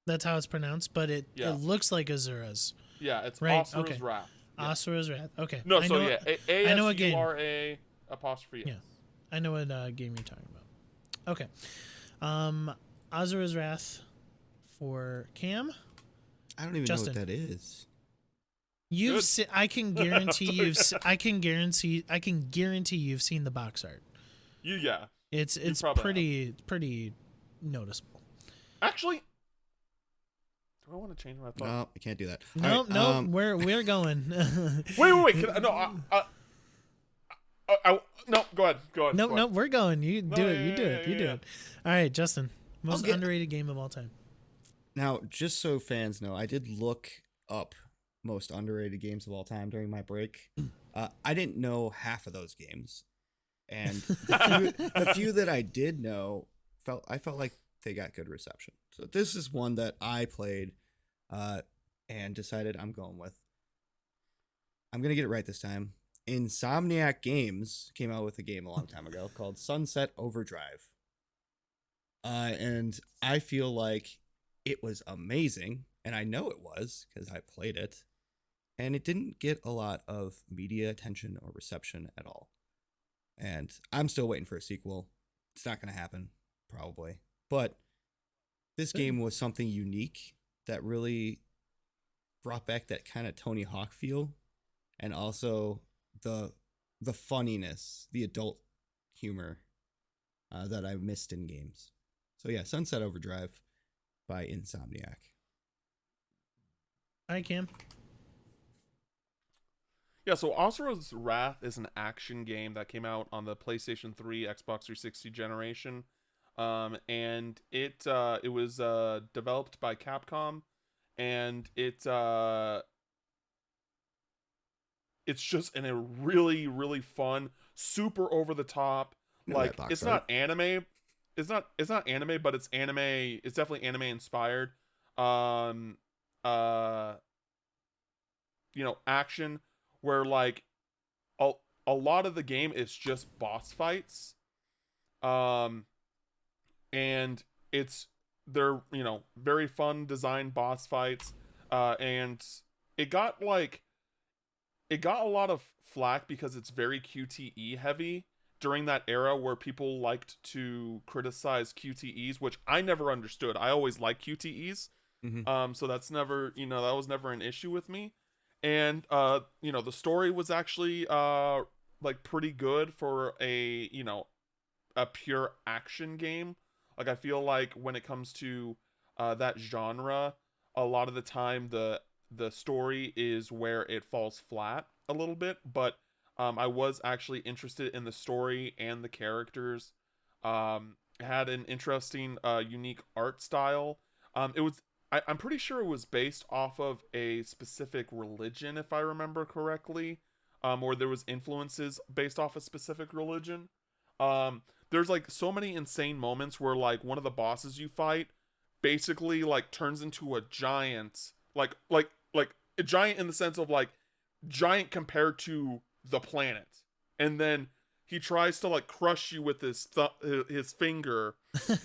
That's how it's pronounced, but it Yeah. looks like Azura's. Yeah, it's Right, Asura's okay. Wrath. Yeah. Asura's Wrath. Okay. No, I so know, yeah, I know what game. ASURA apostrophe S. Yeah. I know what game you're talking about. Okay. Azura's Wrath for Cam. I don't even Justin. know what that is. You've I can guarantee I can guarantee you've seen the box art. Yeah. It's probably pretty noticeable. Actually, do I want to change my thought? No, I can't do that. No, All right, we're going. Wait. No, go ahead. No, we're going. You do it. You do it. All right, Justin. Most Okay. underrated game of all time. Now, just so fans know, I did look up most underrated games of all time during my break. I didn't know half of those games, and the few that I did know, I felt like they got good reception. So this is one that I played, and decided I'm going with. I'm gonna get it right this time. Insomniac Games came out with a game a long time ago called Sunset Overdrive, and I feel like it was amazing, and I know it was because I played it, and it didn't get a lot of media attention or reception at all. And I'm still waiting for a sequel. It's not going to happen, probably. But this game was something unique that really brought back that kind of Tony Hawk feel, and also the funniness, the adult humor that I missed in games. So yeah, Sunset Overdrive by Insomniac. All right, Cam. Yeah, so Asura's Wrath is an action game that came out on the PlayStation 3, Xbox 360 generation. And it was developed by Capcom, and it's just a really, really fun, super over the top. Like, it's not anime. It's not anime, but it's anime. It's definitely anime inspired. Action where like a lot of the game is just boss fights. And they're very fun designed boss fights. And it got a lot of flack because it's very QTE heavy during that era where people liked to criticize QTEs, which I never understood. I always liked QTEs. Mm-hmm. So that's never, that was never an issue with me. And the story was actually like pretty good for a pure action game. Like, I feel like when it comes to that genre, a lot of the time the story is where it falls flat a little bit, but I was actually interested in the story and the characters. It had an interesting unique art style. I'm pretty sure it was based off of a specific religion, if I remember correctly, or there was influences based off a specific religion. There's like so many insane moments where like one of the bosses you fight basically like turns into a giant, like a giant in the sense of like giant compared to the planet, and then he tries to like crush you with his finger,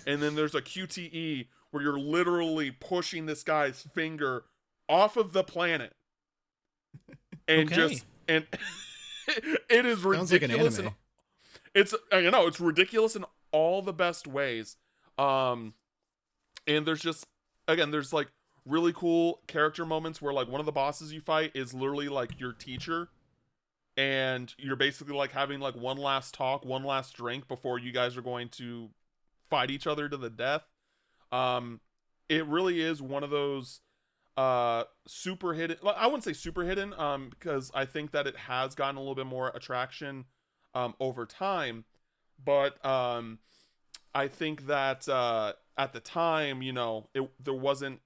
and then there's a QTE where you're literally pushing this guy's finger off of the planet, and and it is ridiculous. Sounds like an anime. It's ridiculous in all the best ways. And there's like really cool character moments where like one of the bosses you fight is literally like your teacher, and you're basically like having like one last talk, one last drink before you guys are going to fight each other to the death. It really is one of those super hidden, I wouldn't say super hidden, because I think that it has gotten a little bit more attraction over time, but I think that at the time, there wasn't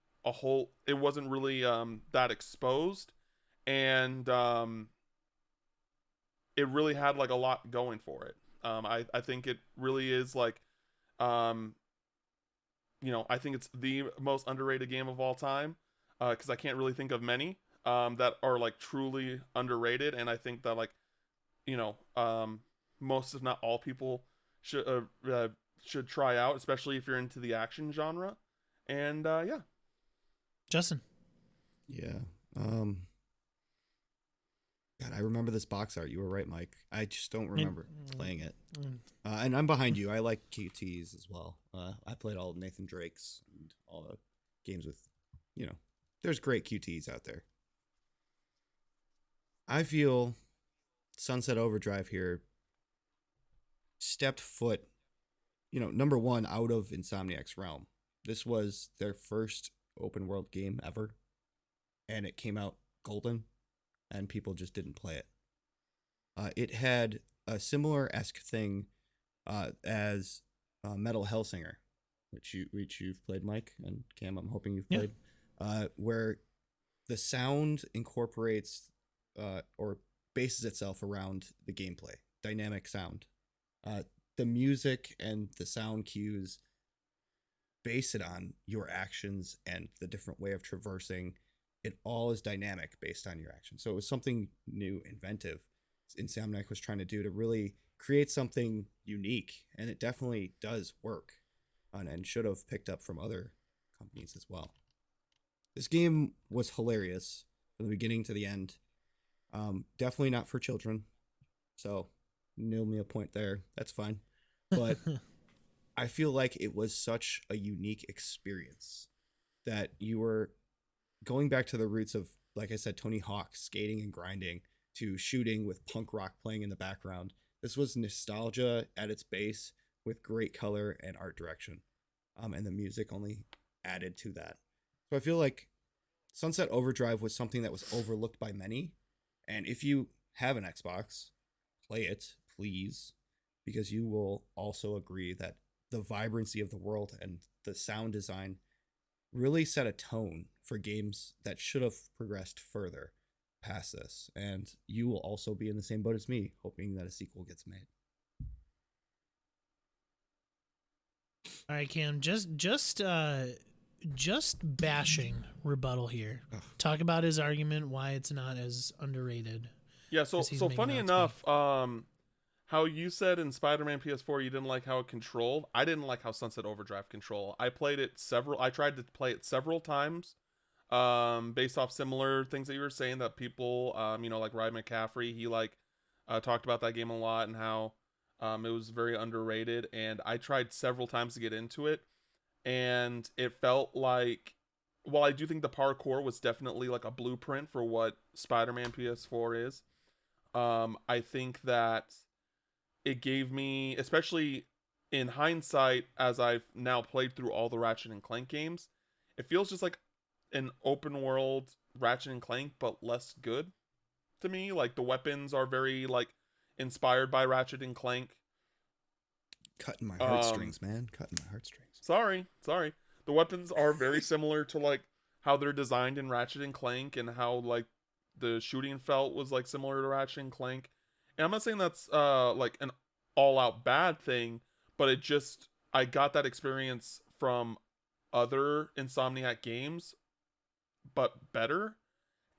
it wasn't really that exposed, and it really had like a lot going for it. I think it really is like I think it's the most underrated game of all time, because I can't really think of many that are like truly underrated, and I think that like you know most if not all people should should try out, especially if you're into the action genre. And yeah. Justin. Yeah. God, I remember this box art. You were right, Mike. I just don't remember playing it. And I'm behind you. I like QTs as well. I played all of Nathan Drake's and all the games with, there's great QTs out there. I feel Sunset Overdrive here stepped foot, number one, out of Insomniac's realm. This was their first open world game ever, and it came out golden, and people just didn't play it. It had a similar-esque thing as Metal Hellsinger, which you've played, Mike, and Cam, I'm hoping you've played, where the sound incorporates or bases itself around the gameplay, dynamic sound. The music and the sound cues base it on your actions and the different way of traversing. It all is dynamic based on your actions. So it was something new, inventive. Insomniac was trying to do to really create something unique, and it definitely does work, and should have picked up from other companies as well. This game was hilarious from the beginning to the end. Definitely not for children, so nil me a point there. That's fine. But I feel like it was such a unique experience that you were going back to the roots of, like I said, Tony Hawk skating and grinding to shooting with punk rock playing in the background. This was nostalgia at its base with great color and art direction. And the music only added to that. So I feel like Sunset Overdrive was something that was overlooked by many. And if you have an Xbox, play it, please, because you will also agree that the vibrancy of the world and the sound design really set a tone for games that should have progressed further past this. And you will also be in the same boat as me, hoping that a sequel gets made. All right, Cam, just bashing rebuttal here. Ugh. Talk about his argument why it's not as underrated. Yeah, so funny enough, how you said in Spider-Man PS4 you didn't like how it controlled. I didn't like how Sunset Overdrive control. I tried to play it several times, based off similar things that you were saying, that people, like Ryan McCaffrey, he talked about that game a lot and how it was very underrated. And I tried several times to get into it, and it felt like, while I do think the parkour was definitely like a blueprint for what Spider-Man PS4 is, I think that it gave me, especially in hindsight, as I've now played through all the Ratchet and Clank games, it feels just like an open world Ratchet and Clank, but less good to me. Like, the weapons are very inspired by Ratchet and Clank. Cutting my heartstrings, man. Cutting my heartstrings. Sorry. The weapons are very similar to how they're designed in Ratchet and Clank, and how the shooting felt was similar to Ratchet and Clank. And I'm not saying that's an all-out bad thing, but I got that experience from other Insomniac games, but better.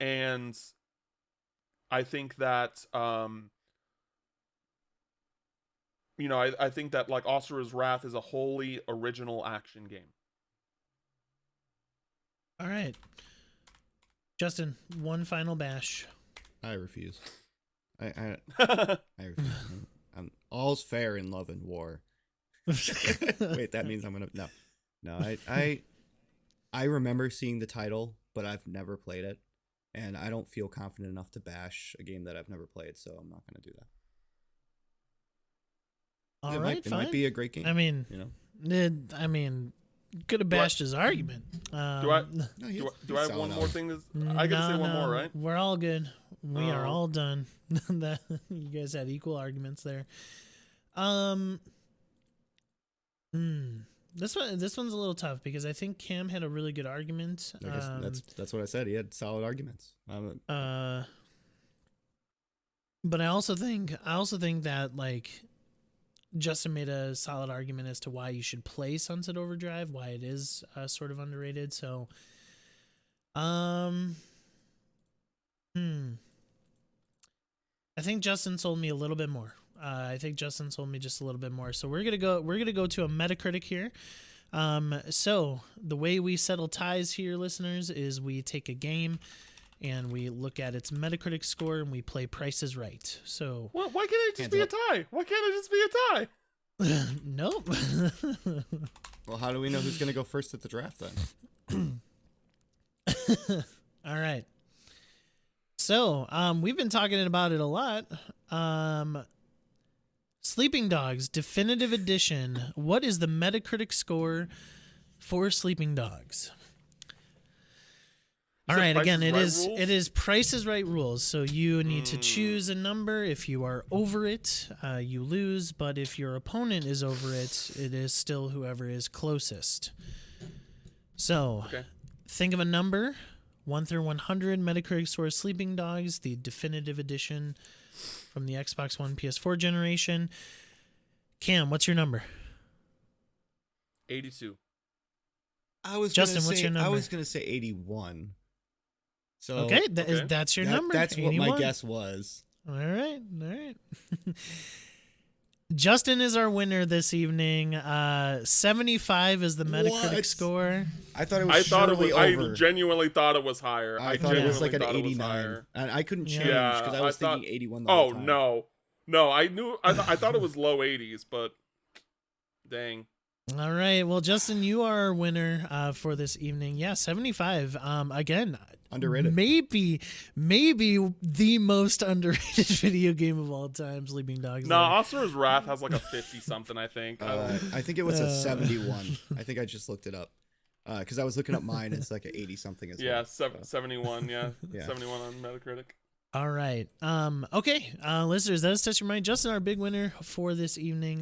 And I think that I think that Asura's Wrath is a wholly original action game. All right, Justin, one final bash. I refuse. I refuse. All's fair in love and war. Wait, that means I'm gonna no. I remember seeing the title, but I've never played it, and I don't feel confident enough to bash a game that I've never played, so I'm not gonna do that. All right, it might be a great game. I mean, could have bashed his argument. Do I have one more thing? I gotta say one more, right? We're all good. We are all done. You guys had equal arguments there. This one's a little tough because I think Cam had a really good argument. I guess that's what I said. He had solid arguments. But I also think that Justin made a solid argument as to why you should play Sunset Overdrive, why it is sort of underrated. So, I think Justin sold me a little bit more. I think Justin sold me just a little bit more. So we're gonna go to a Metacritic here. So the way we settle ties here, listeners, is we take a game and we look at its Metacritic score and we play Price is Right. So Why can't it just be a tie? Why can't it just be a tie? Nope. Well, how do we know who's going to go first at the draft then? All right. So, we've been talking about it a lot. Sleeping Dogs Definitive Edition. What is the Metacritic score for Sleeping Dogs? All right, again, it is Price is Right rules. So you need to choose a number. If you are over it, you lose. But if your opponent is over it, it is still whoever is closest. So think of a number, 1 through 100, Metacritic score Sleeping Dogs, the Definitive Edition from the Xbox One, PS4 generation. Cam, what's your number? 82. Justin, what's your number? I was going to say 81. So okay, that's your number. That's 81. what my guess was. All right. Justin is our winner this evening. 75 is the Metacritic score. I thought it was over. I genuinely thought it was higher. I thought it was like an 89. And I couldn't change because I was thinking 81 the whole time. No, I thought it was low 80s, but dang. All right. Well, Justin, you are our winner for this evening. Yeah, 75. Again, underrated. Maybe the most underrated video game of all time, Sleeping Dogs. No, Asura's Wrath has like a 50 something, I think. I think it was a 71. I think I just looked it up. Because I was looking up mine, it's like an 80 something as well. Yeah, 71, yeah. 71 on Metacritic. All right. Okay, listeners, that is Touch Your Mind. Justin, our big winner for this evening.